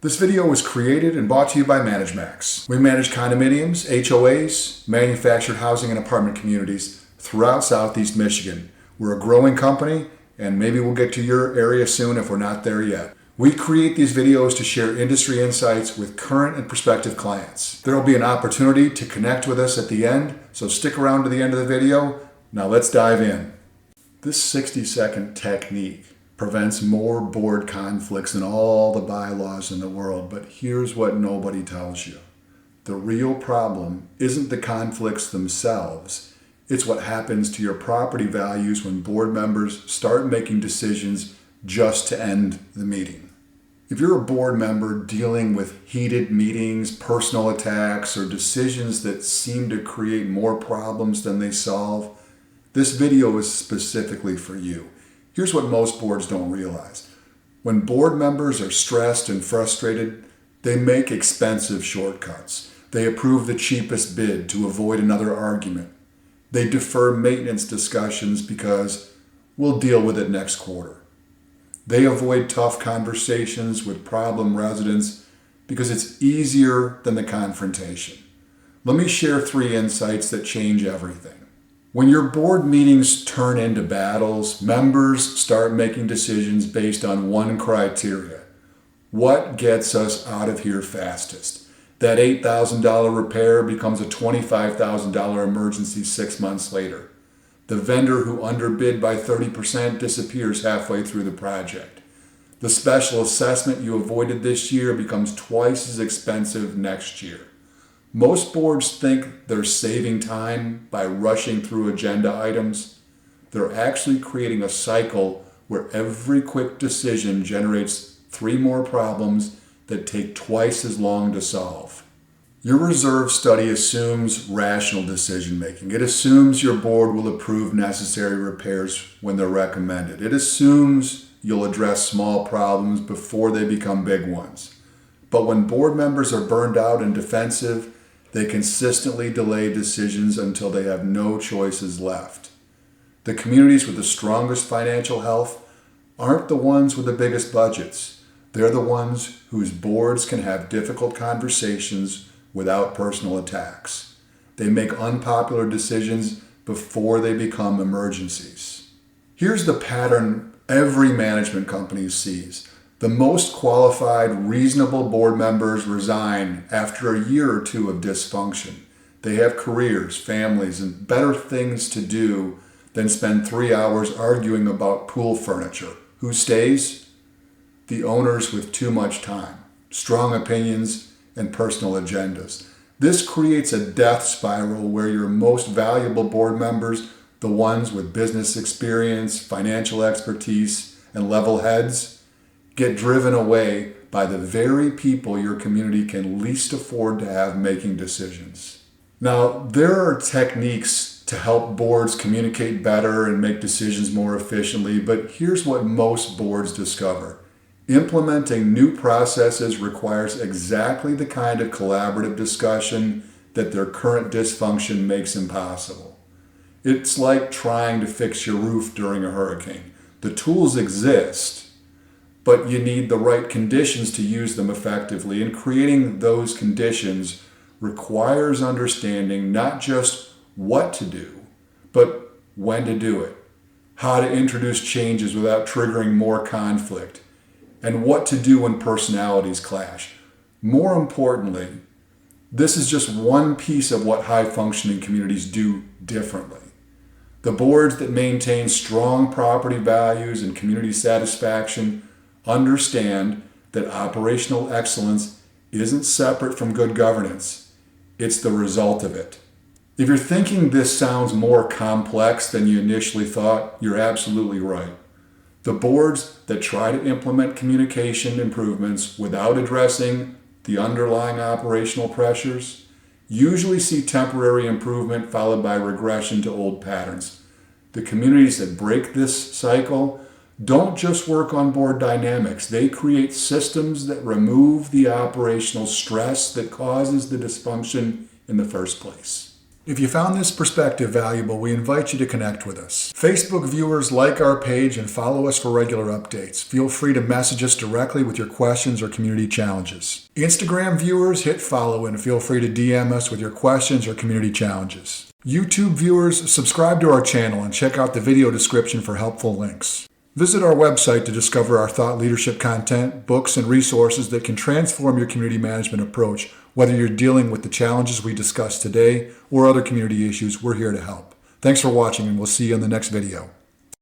This video was created and brought to you by ManageMax. We manage condominiums, HOAs, manufactured housing and apartment communities throughout Southeast Michigan. We're a growing company, and maybe we'll get to your area soon if we're not there yet. We create these videos to share industry insights with current and prospective clients. There will be an opportunity to connect with us at the end, so stick around to the end of the video. Now let's dive in. This 60-second technique prevents more board conflicts than all the bylaws in the world, but here's what nobody tells you. The real problem isn't the conflicts themselves, it's what happens to your property values when board members start making decisions just to end the meeting. If you're a board member dealing with heated meetings, personal attacks, or decisions that seem to create more problems than they solve, this video is specifically for you. Here's what most boards don't realize. When board members are stressed and frustrated, they make expensive shortcuts. They approve the cheapest bid to avoid another argument. They defer maintenance discussions because we'll deal with it next quarter. They avoid tough conversations with problem residents because it's easier than the confrontation. Let me share 3 insights that change everything. When your board meetings turn into battles, members start making decisions based on one criteria. What gets us out of here fastest? That $8,000 repair becomes a $25,000 emergency 6 months later. The vendor who underbid by 30% disappears halfway through the project. The special assessment you avoided this year becomes twice as expensive next year. Most boards think they're saving time by rushing through agenda items. They're actually creating a cycle where every quick decision generates 3 more problems that take twice as long to solve. Your reserve study assumes rational decision making. It assumes your board will approve necessary repairs when they're recommended. It assumes you'll address small problems before they become big ones. But when board members are burned out and defensive, they consistently delay decisions until they have no choices left. The communities with the strongest financial health aren't the ones with the biggest budgets. They're the ones whose boards can have difficult conversations without personal attacks. They make unpopular decisions before they become emergencies. Here's the pattern every management company sees. The most qualified, reasonable board members resign after a year or 2 of dysfunction. They have careers, families, and better things to do than spend 3 hours arguing about pool furniture. Who stays? The owners with too much time, strong opinions, and personal agendas. This creates a death spiral where your most valuable board members, the ones with business experience, financial expertise, and level heads, get driven away by the very people your community can least afford to have making decisions. Now, there are techniques to help boards communicate better and make decisions more efficiently, but here's what most boards discover. Implementing new processes requires exactly the kind of collaborative discussion that their current dysfunction makes impossible. It's like trying to fix your roof during a hurricane. The tools exist, but you need the right conditions to use them effectively, and creating those conditions requires understanding not just what to do, but when to do it, how to introduce changes without triggering more conflict, and what to do when personalities clash. More importantly, this is just one piece of what high-functioning communities do differently. The boards that maintain strong property values and community satisfaction understand that operational excellence isn't separate from good governance. It's the result of it. If you're thinking this sounds more complex than you initially thought, you're absolutely right. The boards that try to implement communication improvements without addressing the underlying operational pressures usually see temporary improvement followed by regression to old patterns. The communities that break this cycle don't just work on board dynamics. They create systems that remove the operational stress that causes the dysfunction in the first place. If you found this perspective valuable, we invite you to connect with us. Facebook viewers, like our page and follow us for regular updates. Feel free to message us directly with your questions or community challenges. Instagram viewers, hit follow and feel free to DM us with your questions or community challenges. YouTube viewers, subscribe to our channel and check out the video description for helpful links. Visit our website to discover our thought leadership content, books, and resources that can transform your community management approach. Whether you're dealing with the challenges we discussed today or other community issues, we're here to help. Thanks for watching, and we'll see you in the next video.